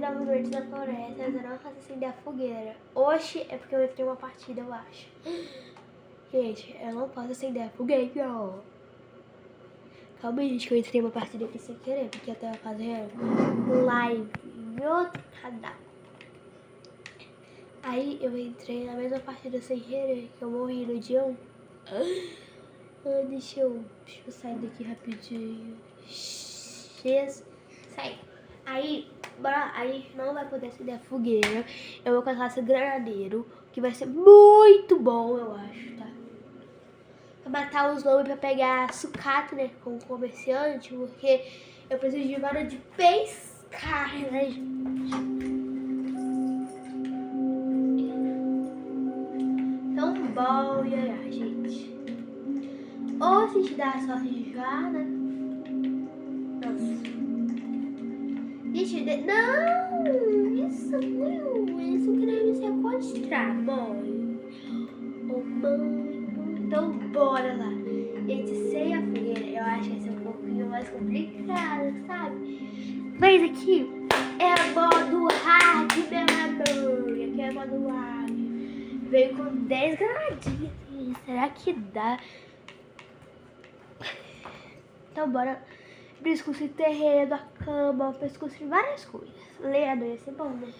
Novos verdes na floresta, eu não faço acender a fogueira. Oxe, é porque eu entrei uma partida, eu acho. Gente, eu não posso acender a fogueira. Calma aí, gente, que eu entrei uma partida aqui sem querer, porque eu tava fazendo live em outro canal. Aí eu entrei na mesma partida sem querer, que eu morri no dia 1. Deixa eu sair daqui rapidinho. Sai. Aí, bora, aí não vai poder acender a fogueira. Eu vou colocar esse granadeiro, que vai ser muito bom, eu acho, tá? Pra matar os lobos, pra pegar sucata, né, com o comerciante, porque eu preciso de vara de pescar, né, gente? Tão bom, gente. Ou se te dá sorte de jogar, né? Nossa. Gente, não! Isso não! Isso que deve sequestrar, mãe. Oh, mãe. Então, bora lá. Gente, sem a fogueira, eu acho que vai ser um pouquinho mais complicado, sabe? Mas aqui é modo hard, meu amor. Aqui é modo hard. Veio com 10 granadinhas. Será que dá? Então, bora. Preciso construir terreno, a cama, preciso construir várias coisas. Lendo ia ser bom, né?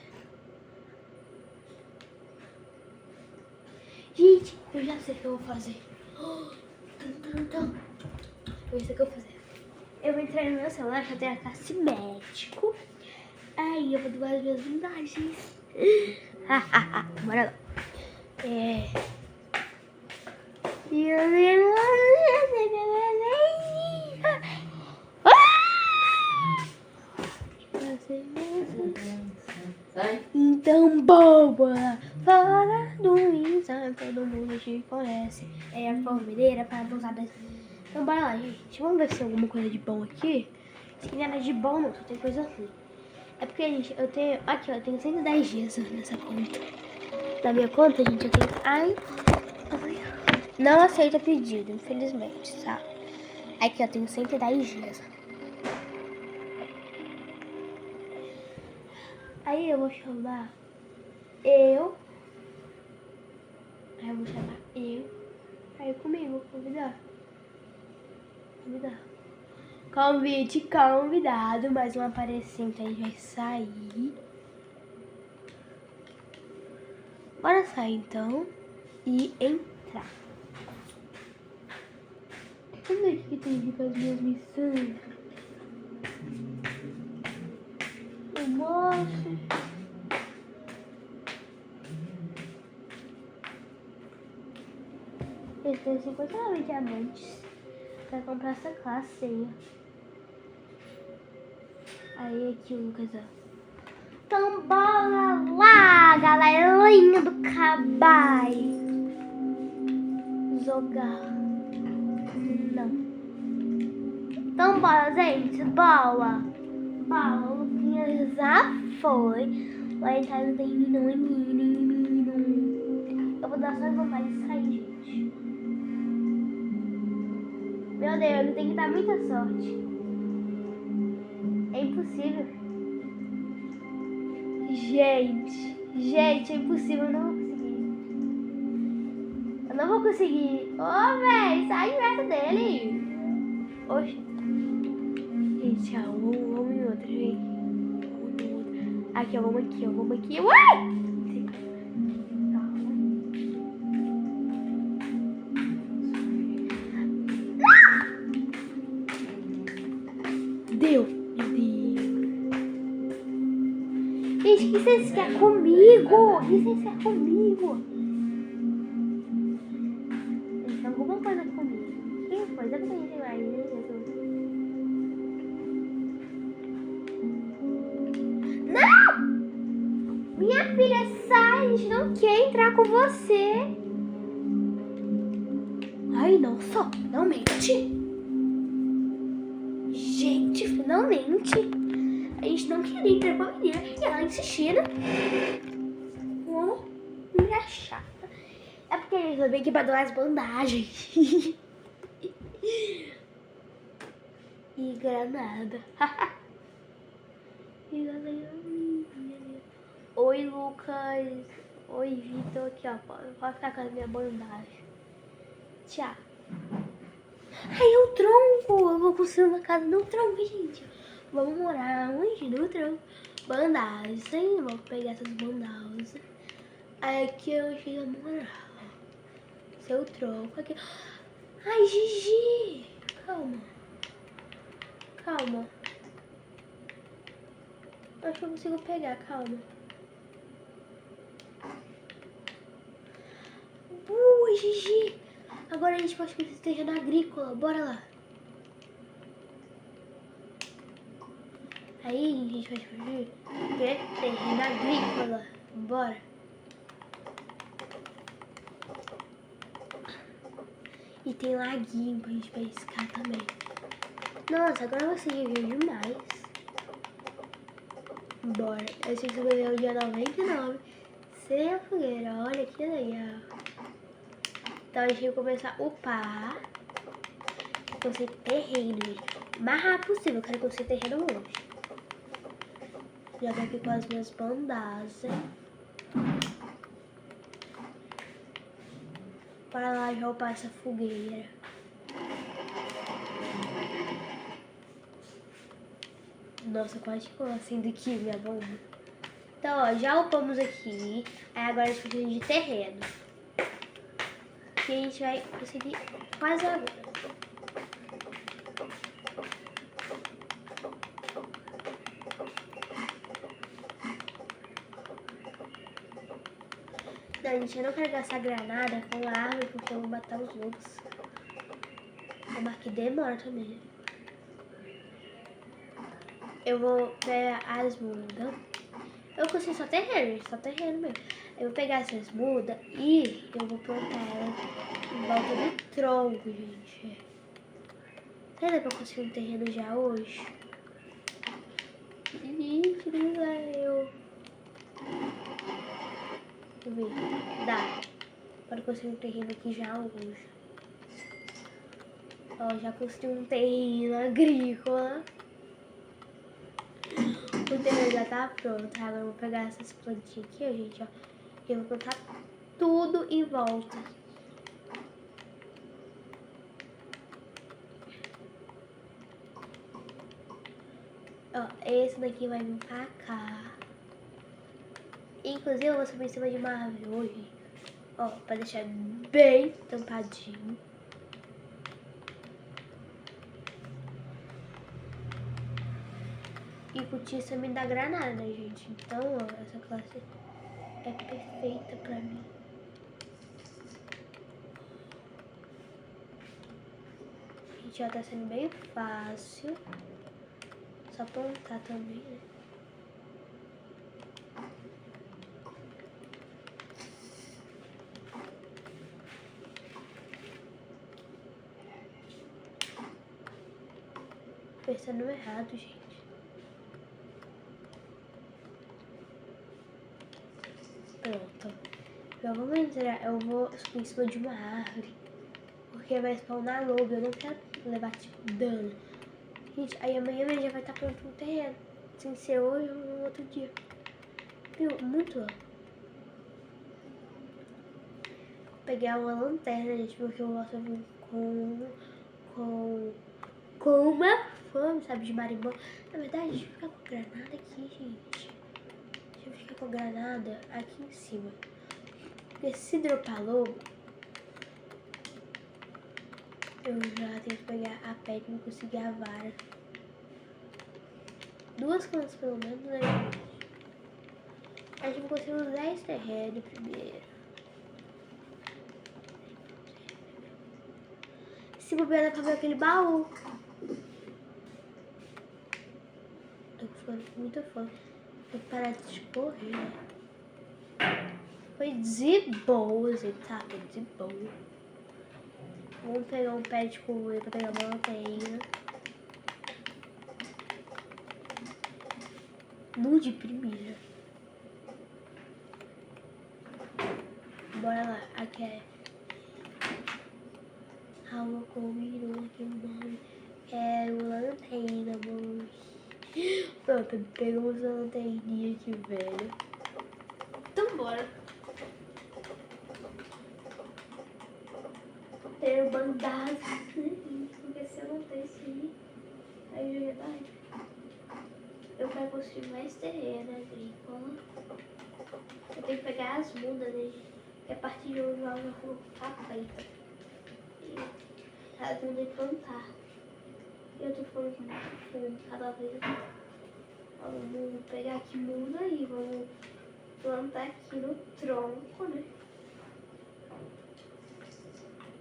Gente, eu já sei o que eu vou fazer. Eu sei o que eu vou fazer. Eu entrei no meu celular, que eu tenho a classe médico. Aí eu vou doar as minhas vantagens. Bora lá. Então, boba, fora do instante, todo mundo te conhece. É a formideira para pousadas. Então, bora lá, gente. Vamos ver se tem alguma coisa de bom aqui. Se tem nada de bom, não, só tem coisa ruim. É porque, gente, eu tenho. Aqui, ó, eu tenho 110 dias nessa conta. Na minha conta, gente, eu tenho. Ai. Não aceita pedido, infelizmente, tá? Aqui, ó, tenho 110 dias. Aí eu vou chamar eu. Aí eu vou chamar eu. Aí comigo, convidar. Convite convidado. Mais um aparecente aí vai sair. Bora sair então. E entrar. Vamos ver o que tem aqui com as minhas missões. Almoço. Eu tenho 59 diamantes pra comprar essa classe aí. Aí aqui um casal. Então bora lá, galerinha do Cabai. Jogar. Não. Então bora, gente. Bora. O Luquinha já foi. Lá em casa tem menino. Eu vou dar só vontade de sair, gente. Meu Deus, tem que dar muita sorte. É impossível. Gente, é impossível, eu não vou conseguir. Ô, véi, sai de perto dele. Oxe. Gente, ó, vamos em outra, vem. Aqui, ó, vamos aqui. Uai! Deu. Gente, o que vocês querem comigo? Gente, alguma coisa comigo. Que coisa que tem aí, né, Jesus? Não! Minha filha, sai! A gente não quer entrar com você. Ai, nossa, finalmente. Gente, finalmente. A gente não queria entrar com a menina e ela insistindo. Mulher chata. É porque eu resolvi que pra dar as bandagens. E granada. E galera. Oi, Lucas. Oi, Vitor. Aqui, ó. Pode ficar com a minha bondade. Tchau. Ai, é o tronco. Eu vou construir uma casa no tronco, gente. Vamos morar onde? No tronco. Bandagem. Vou pegar essas bandagens. Aí aqui eu chego a morar. Seu tronco aqui. Ai, Gigi. Calma. Calma. Acho que eu consigo pegar, calma. Gigi. Agora a gente pode fazer terreno agrícola. Bora lá. Aí a gente pode fazer terreno agrícola. Bora. E tem laguinho pra gente pescar também. Nossa, agora você viu demais. Bora. Eu sei que você vai ver o dia 99 sem a fogueira. Olha que legal. Então a gente vai começar a upar. Construir terreno, gente. O mais rápido possível. Eu quero construir terreno hoje. Já tô aqui com as minhas bandagens. Bora lá já upar essa fogueira. Nossa, quase ficou acendo aqui minha bomba. Então, ó, já upamos aqui. Aí agora a gente precisa de terreno. Que a gente vai conseguir quase agora. Não, gente, eu não quero gastar granada com árvore porque eu vou matar os lobos. Mas que demora também. Eu vou pegar as mudas. Eu consigo só terreno mesmo. Eu vou pegar essas mudas e eu vou plantar elas em volta do tronco, gente. Será que eu consigo um terreno já hoje? Gente, não eu. Deixa eu ver. Dá. Pode conseguir um terreno aqui já hoje. Ó, já construí um terreno agrícola. O terreno já tá pronto. Agora eu vou pegar essas plantinhas aqui, ó, gente, ó. E eu vou plantar tudo em volta. Ó, esse daqui vai vir pra cá. Inclusive eu vou subir em cima de uma árvore hoje. Ó, pra deixar bem tampadinho. E cortiça me dá granada, né, gente? Então, ó, essa classe é perfeita pra mim. Gente, já tá sendo bem fácil. Só plantar também, né? Pensando errado, gente. Pronto. Eu vou entrar, eu vou subir em cima de uma árvore. Porque vai spawnar lobo, eu não quero levar, tipo, dano. Gente, aí amanhã já vai estar pronto um terreno. Sem ser hoje ou no outro dia. Viu? Muito ó. Pegar uma lanterna, gente, porque eu gosto de vir com uma fome, sabe, de marimbondo. Na verdade, deixa eu ficar com granada aqui, gente. Deixa eu ficar com granada aqui em cima. Porque se dropar lobo, eu já tenho que pegar a pele pra conseguir a vara. 2 plantas pelo menos, né, gente? A gente conseguiu uns 10 terrenos primeiro. Se bobear, dá pra ver aquele baú. Tô ficando com muita fome. Vou parar de correr. Foi de boa, gente, tá? Foi de boa. Vamos pegar um pé de coelho pra pegar uma lanterna. No de primeira. Bora lá. Aqui é Raul combinou que o nome era o lanterna, amor. Pronto, pegamos a lanterninha aqui, velho. Então bora. Ter bandado, porque se eu não ter esse aí eu ia dar. Eu quero construir mais terreno agrícola. Eu tenho que pegar as mudas, né? Que a partir de hoje eu já vou capeta. E elas vão ter que plantar. E eu tô falando com muito fome cada vez. Vamos pegar aqui muda e vamos plantar aqui no tronco, né?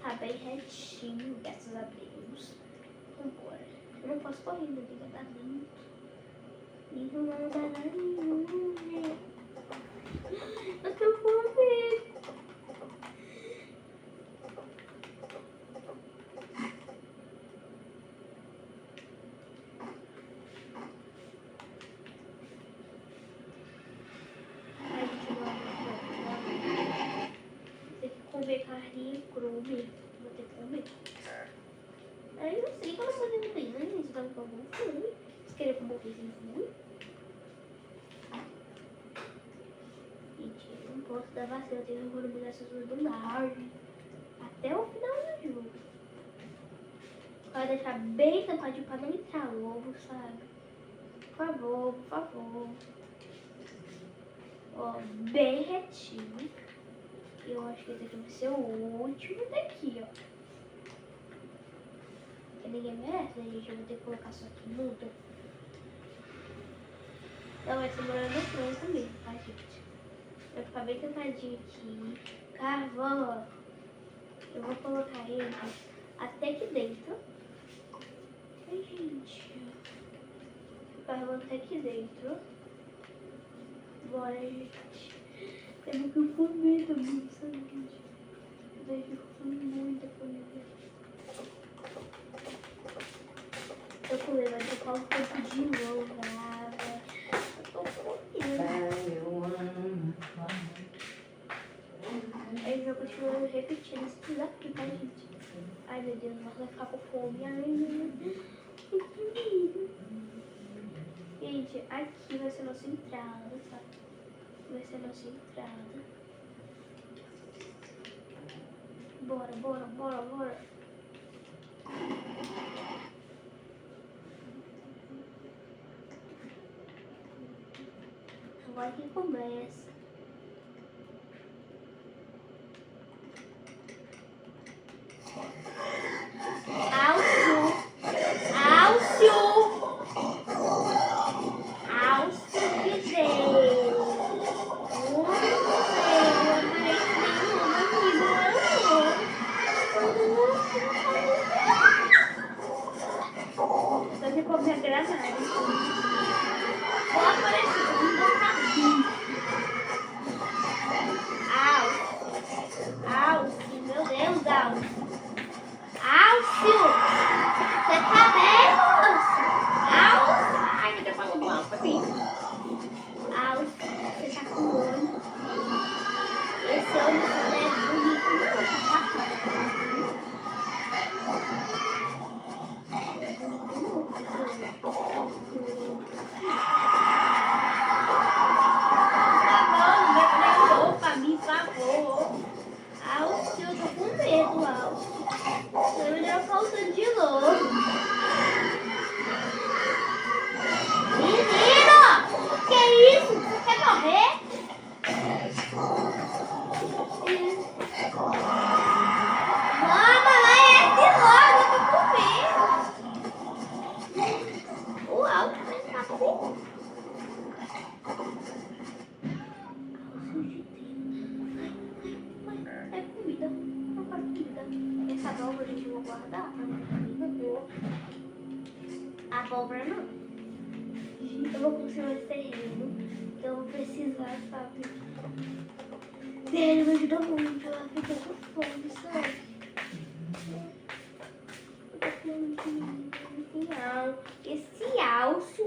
Tá bem retinho, graças a Deus. Vambora. Eu não posso correr, não tem que andar muito. E não andar nenhum. Eu tô com medo. Ai, gente, tem que comer carninha crua mesmo. Vou ter que comer. Aí eu não sei como fazer bem, né, gente? Eu tava com algum fome. Vocês querem que eu morrer sem fome? Gente, eu não posso dar vacina. Eu tenho que economizar essas coisas do large até o final do jogo. Vai deixar bem tampadinho pra não entrar lobo, sabe? Por favor, por favor. Ó, bem retinho. Eu acho que esse aqui vai ser o último daqui, ó. Que ninguém merece, né, gente? Eu vou ter que colocar só aqui muda. Então vai ser morando no tronco mesmo, tá, gente? Vai ficar bem tampadinho aqui. Carvão, ó. Eu vou colocar ele até aqui dentro. Ai, gente. O carvão até aqui dentro. Bora, gente. Temos que comer também, sabe, gente? Eu vejo muita comida. Tô comendo, vai tocar um pouco de novo, água. Eu tô comendo. Aí eu vou continuar repetindo esse desafio, tá, gente? Ai, meu Deus, mas vai ficar com fome. Ai, meu Deus. Gente, aqui vai ser a nossa entrada, tá? Vai ser a nossa entrada. Bora, bora, bora, bora. Agora que começa. Abóbora não. Eu vou construir mais terreno. Então eu vou precisar, sabe? Ele me ajuda muito. Ela fica com fome, sabe? Eu tô com esse alce.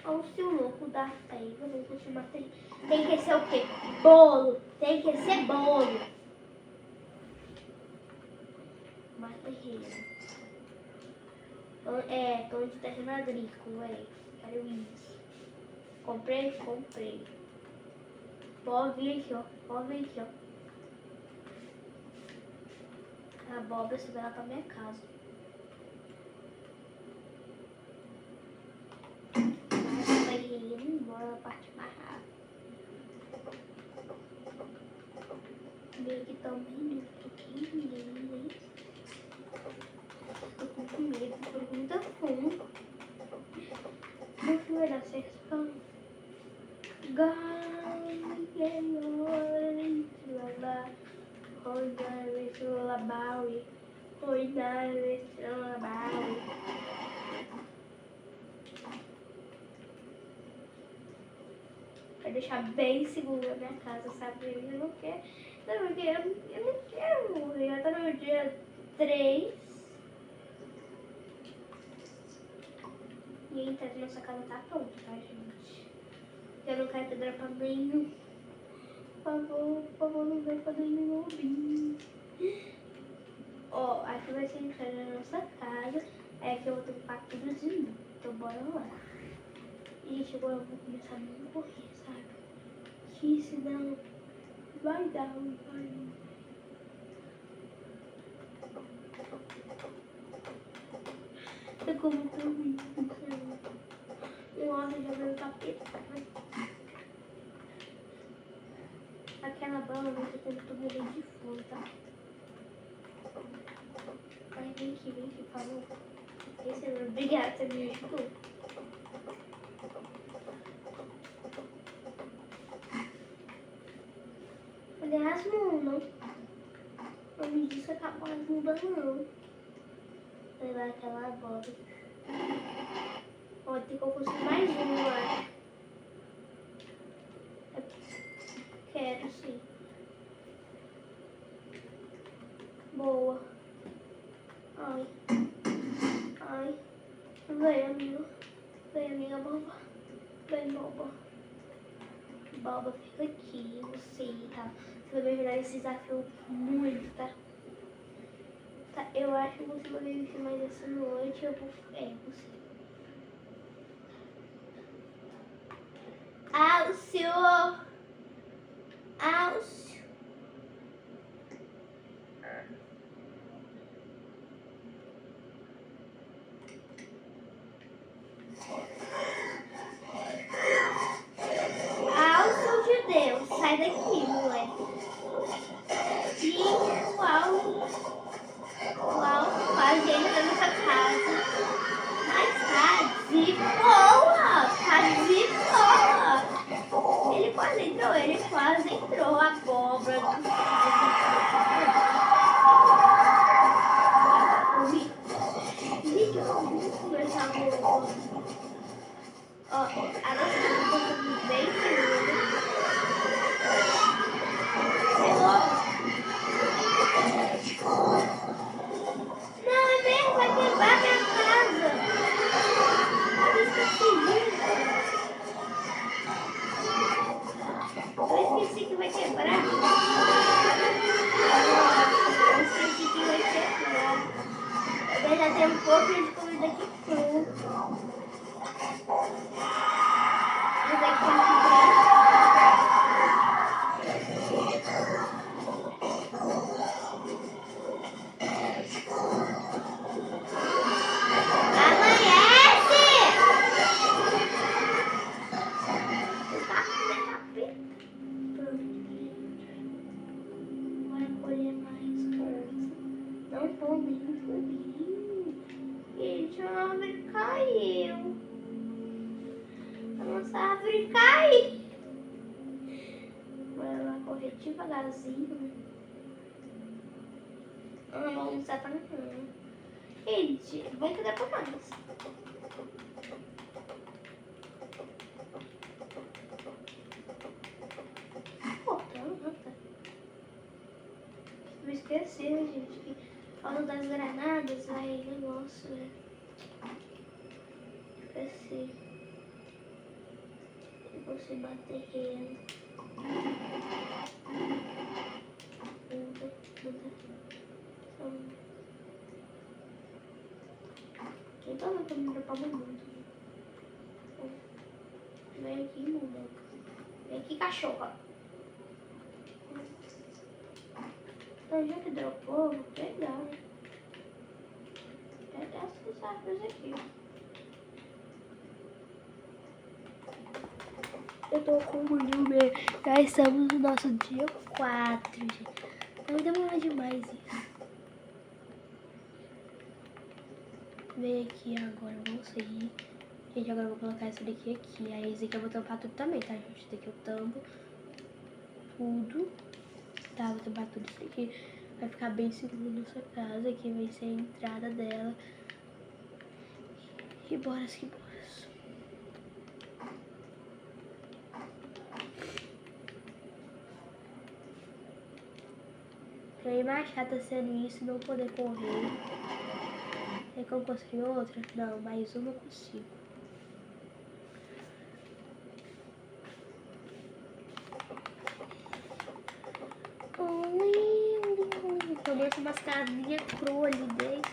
Alce louco da terra. Vou continuar terreno. Tem que ser o quê? Bolo. Tem que ser bolo. Mais terreno. Plano de terreno agrícola, quero isso. Comprei? Comprei. Pode vir aqui, ó. Pode vir aqui, ó. A abóbora se vai lá pra minha casa. Mas vai ir embora na parte mais rápida. Meio que também, um pouquinho deles. Tô com medo, tô com muita fome. No que vai dar certo? Vai deixar bem seguro a minha casa, sabe? Eu não quero. Eu não quero morrer. Já tá no dia 3. E a entrada da nossa casa tá pronta, tá, gente? Eu não quero pedra pra nenhum. Por favor, não vai pra nenhum lobinho. Ó, aqui vai ser a entrada da nossa casa. Aí aqui eu vou tampar tudo de novo. Então bora lá. E gente, agora eu vou começar a não correr, sabe? Que senão vai dar um barulho. Eu como também. Nossa, já veio o tapete. Aquela bala você tem que morrer de fome, tá? Aí vem aqui, por favor. Esse é obrigado, você me ajudou. Aliás, não me disse que acabou as mudas, não. Levar aquela abóbora. Pode ter que eu consigo mais uma, eu acho. Quero sim. Boa. Ai. Ai. Vem, amigo. Vem, amiga boba. Vem, boba. Boba, fica aqui. Você, tá? Você vai me ajudar nesse desafio muito, tá? Tá, eu acho que você vai me filmar essa noite. Eu vou... você. Alcio! Alcio! Alcio de Deus, sai daqui, moleque. E o Alcio quase entra na nossa casa. Mas tá de boa! Tá de boa! Ele quase entrou, a abóbora do gente, eu vou conversar com ó, a nossa casa tá bem segura. Não, é mesmo, vai quebrar minha casa. Eu esqueci disso. Eu esqueci que vai quebrar. Eu esqueci que vai quebrar. Eu já tenho um pouco de comida aqui cru. Eu tenho que quebrar. Gente, a árvore caiu. A nossa árvore caiu. Bora lá correr devagarzinho. Não vamos usar pra não. Gente, vamos cuidar pra mais. Pô, tá nota. Não esquecer, gente, que falando das granadas, vai negócio, né? Esqueci. E você bater ele. Quem tá na câmera pra mamãe? Vem aqui, mamãe. Vem aqui, cachorra. Então, já que dropou, vou pegar, né? Pegar essas árvores aqui. Eu tô com o número. Já estamos no nosso dia 4, gente. Então demora demais isso. Vem aqui agora, vamos seguir. Gente, agora eu vou colocar essa daqui aqui. Aí esse aqui eu vou tampar tudo também, tá, gente? Esse daqui eu tampo tudo. Tá, vou tampar tudo isso aqui. Vai ficar bem seguro na sua casa. Aqui vai ser a entrada dela. Que boras, que boras. Trem mais chata sendo isso, não poder correr. Tem como construir outra? Não, mais uma eu consigo. Tomando umas casinhas cruas ali dentro.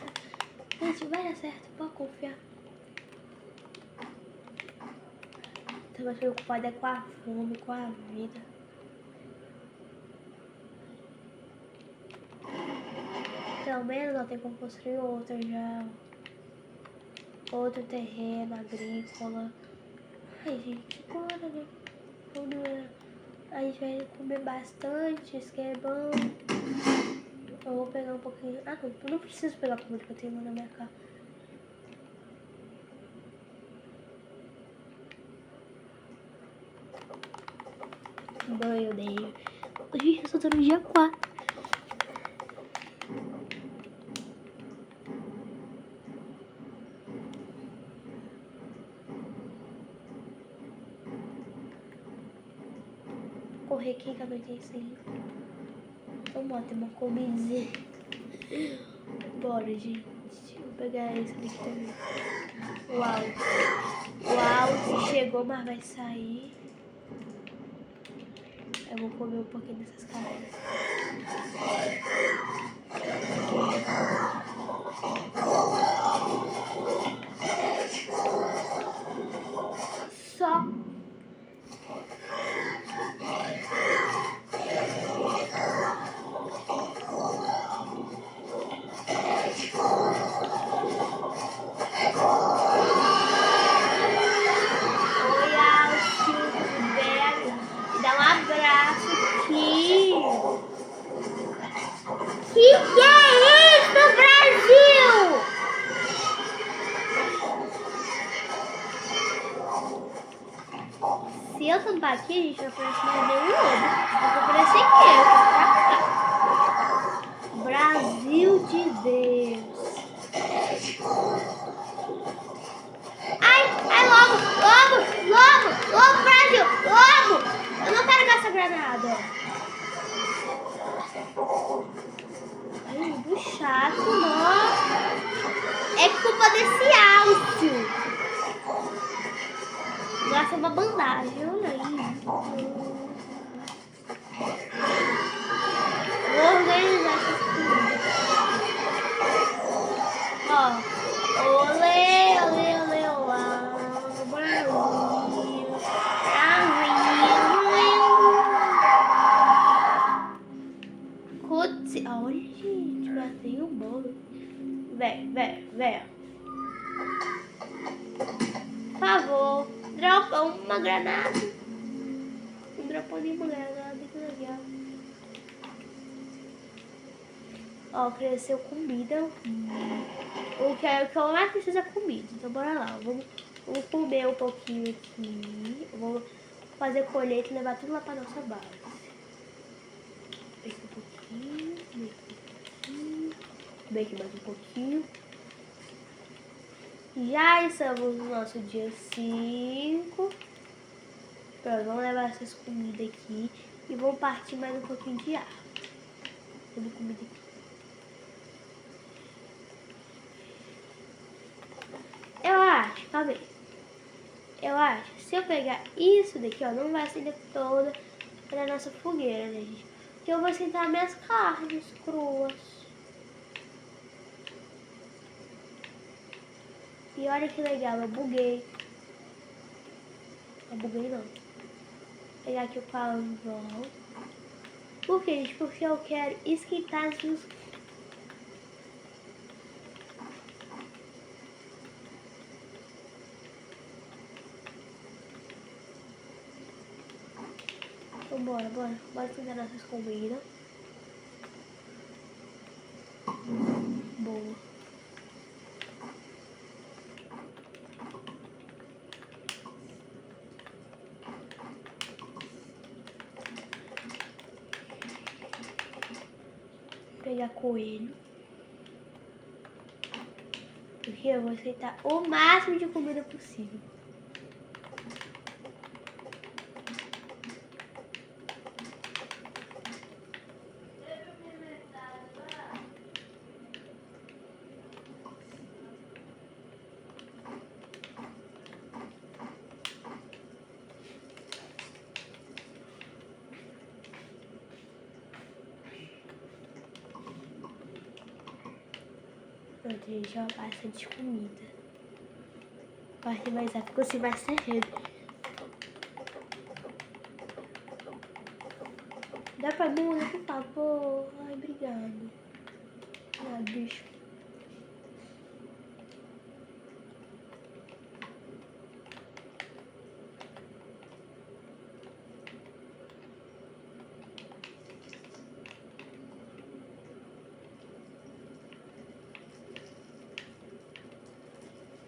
Gente, vai dar certo, pode confiar. Tô mais preocupada com a fome, com a vida. Pelo menos não tem como construir outra já. Outro terreno agrícola. Ai, gente, bora, né? A gente vai comer bastante, isso que é bom. Eu vou pegar um pouquinho. Ah, não, eu não preciso pegar tudo que eu tenho na minha casa. Banho dele. Gente, eu só tô no dia 4. Correr aqui que a noite é isso aí. Então, bota uma comidinha. Bora, gente. Vou pegar esse daqui também. Uau. Uau, chegou, mas vai sair. Eu vou comer um pouquinho dessas carnes. Só. Oi, Alcio, tudo bem? Me dá um abraço aqui. Que é isso, Brasil? Se eu tampar aqui, a gente não aparece mais nenhum lobo. Vai aparecer aqui, Brasil de Deus. Ai, lobo, Brasil, lobo. Eu não quero gastar granada. Ai, muito chato, nossa. É culpa desse Alcio. Gasta uma bandagem, olha aí. Vou organizar essas coisas. Ó, olê, olá. Brasil. Cutsi. Olha, gente, matei um bolo. Vem. Por favor, dropa uma granada. Não dropou nenhuma granada, que legal. Ó, cresceu comida. O que eu mais preciso é comida. Então bora lá. Vamos comer um pouquinho aqui. Vamos fazer colheita e levar tudo lá pra nossa base. Bem aqui um pouquinho. Bem aqui mais um pouquinho. Já estamos no nosso dia 5. Pronto, vamos levar essas comidas aqui. E vamos partir mais um pouquinho de ar. Tudo comida aqui. Calma aí. Eu acho, se eu pegar isso daqui, ó, não vai acender toda pra nossa fogueira, né, gente? Porque eu vou sentar minhas carnes cruas. E olha que legal, eu buguei. Não buguei não. Vou pegar aqui o pavão. Por quê, gente? Porque eu quero esquentar as minhas... Então bora esquentar nossas comidas. Boa. Pegar coelho. Porque eu vou aceitar o máximo de comida possível. Pronto, gente, ó, bastante comida. Parte mais rápido, ficou sem bastante. Dá pra mim, por favor? Ai, obrigado. Ah, bicho.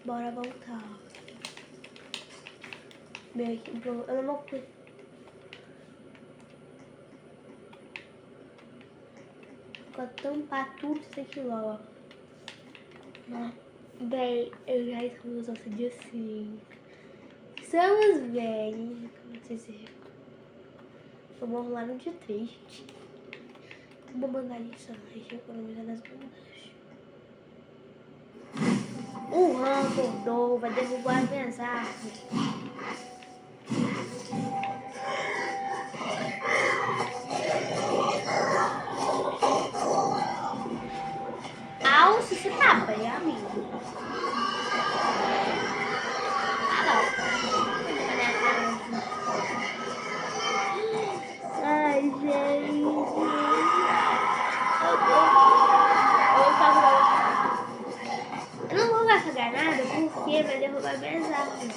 Bora voltar. Bem aqui, eu não vou... Vou tampar tudo isso aqui logo, ó. Bem, eu já estamos no nosso dia 5. Estamos bem, como dizer. Vamos lá no dia 3, gente. Vou mandar isso, a gente economizar nas bandagens. O rã acordou, vai derrubar as minhas árvores. Alce, você tá bem, amigo? Ah, não. Ai, gente. Eu não vou gastar granada porque vai derrubar minhas árvores.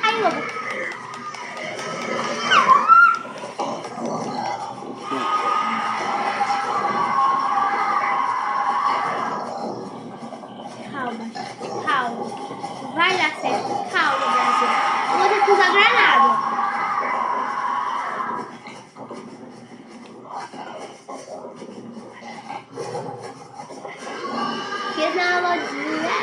Ai, lobo. Calma. Vai dar certo. Calma, Brasil. Eu vou ter que usar granada. Que na lojinha.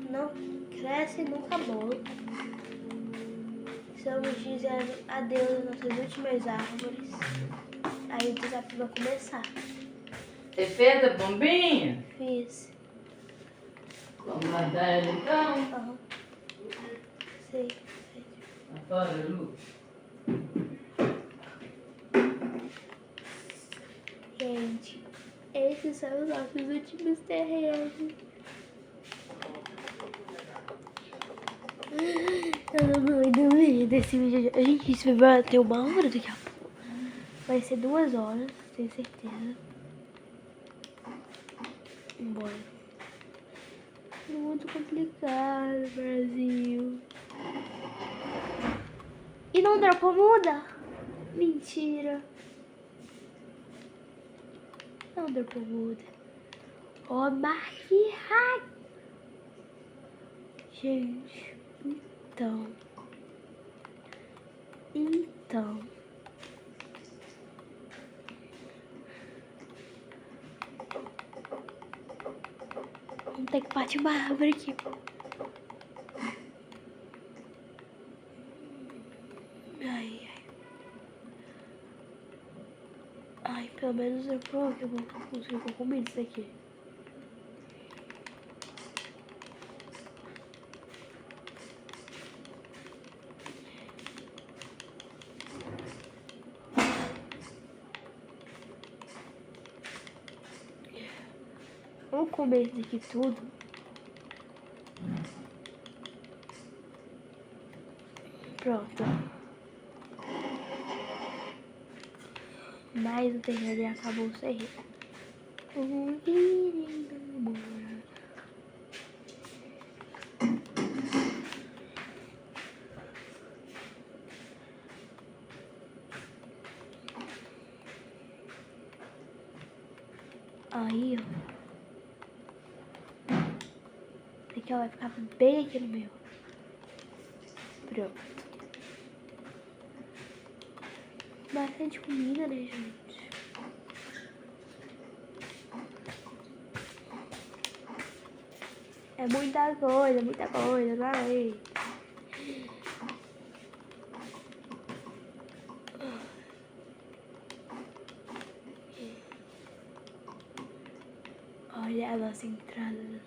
Não cresce nunca bom. Estamos dizendo adeus às nossas últimas árvores. Aí o desafio vai começar. Você fez a bombinha? Fiz. Vamos mandar ela então? Aham. Sei. Fora, Lu. Gente, esses são os nossos últimos terrenos. Eu não vou dormir desse vídeo. Gente, esse vídeo vai ter 1 hora daqui a pouco. Vai ser 2 horas, tenho certeza. Bora. Muito complicado, Brasil. E não dropou muda? Mentira. Não dropou muda. Ó, Marquinhos. Gente, então. Vamos ter que partir uma árvore aqui. Ai. Ai, pelo menos eu pronto, eu vou conseguir que eu combine isso aqui. Vamos comer isso aqui tudo. Pronto. Mais um terreno e acabou o serreno. Aí, ó. Aqui, ó, vai ficar bem aqui no meio. Pronto. Bastante comida, né, gente? É muita coisa, vai. Olha a nossa entrada.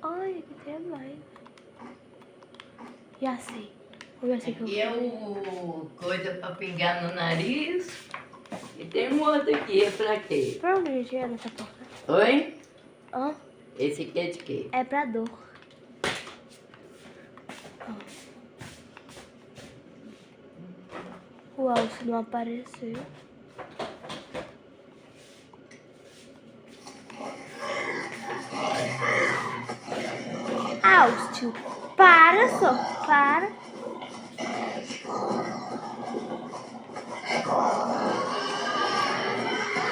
Ai, aqui tem mais. Já sei. Eu sei que Aqui é o coisa pra pingar no nariz. E tem um outro aqui, é pra quê? Pra onde a gente ia nessa porta? Oi? Ó, Esse aqui é de quê? é pra dor. Ó. O alce não apareceu. Áustio, para só, para.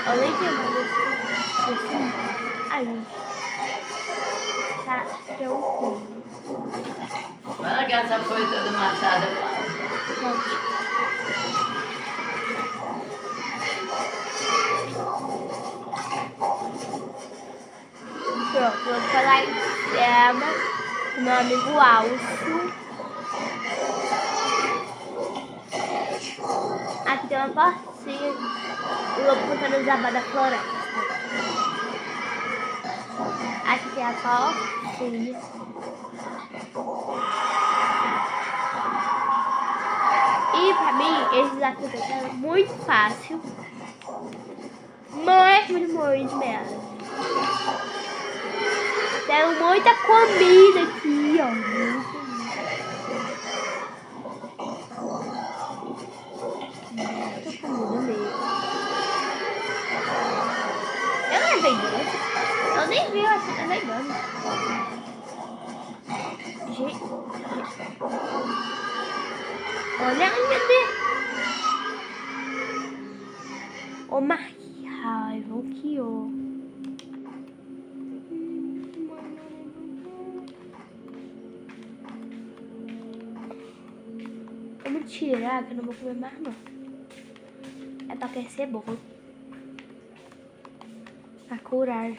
Olha aqui, mano. Ai, gente. Tá tranquilo. Vai largar essa coisa toda amassada. Pronto. Pronto, vamos falar em cima do meu amigo Alcio. Aqui tem uma portinha. O lobo contando o jabá da floresta. Aqui tem a portinha. E pra mim, esse desafio aqui é muito fácil. Muito mesmo. Tem muita comida aqui, ó. Muita comida mesmo. Eu não é vegano. Eu nem vi, eu acho que é vegano. Gente. Olha, ai meu Deus. Ô, mas que raiva, que ó. Vamos tirar, que eu não vou comer mais não. É pra aquecer bom. Pra curar.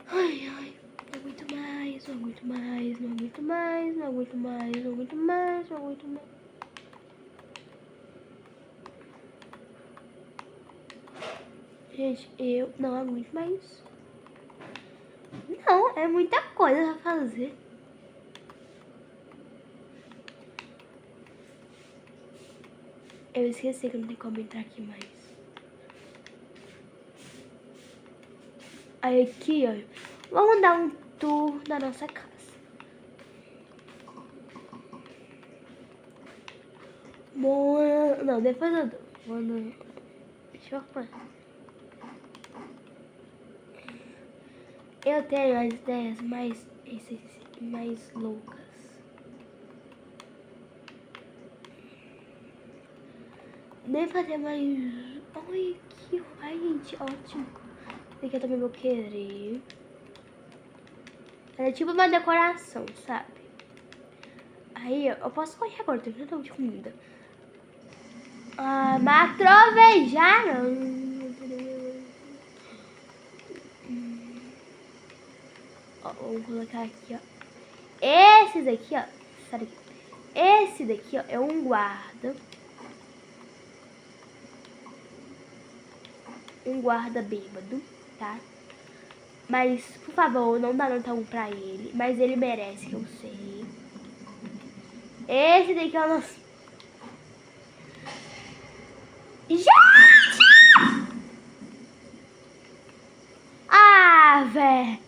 Ai, ai. Não aguento mais, não aguento mais, não aguento mais, não aguento mais, não aguento mais, não aguento mais. Gente, eu não aguento mais. Não, é muita coisa pra fazer. Eu esqueci que não tem como entrar aqui mais. Aí aqui, ó. Vamos dar um tour da nossa casa. Boa. Não, depois eu dou. Mano. Deixa eu ver. Eu tenho as ideias mais loucas. Nem fazer mais. Ai, que. Ai, gente, ótimo. Esse aqui eu também vou querer. É tipo uma decoração, sabe? Aí eu posso escolher agora, tem tanta de comida. Ah, mas trovejaram. Ó, vamos colocar aqui, ó. Esse daqui, ó. Sabe aqui? Esse daqui, ó, é um guarda. um guarda bêbado, tá? Mas, por favor, não dá nota 1 pra ele. Mas ele merece, que eu sei. Esse daqui é o nosso... Gente! Ah, velho!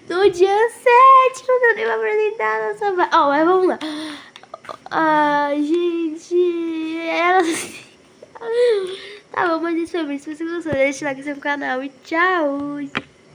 No dia 7, não deu nem pra apresentar a nossa... Ó, mas vamos lá. Ah, gente... Tá bom, mas isso foi isso. Se você gostou, deixa o like no seu canal e tchau!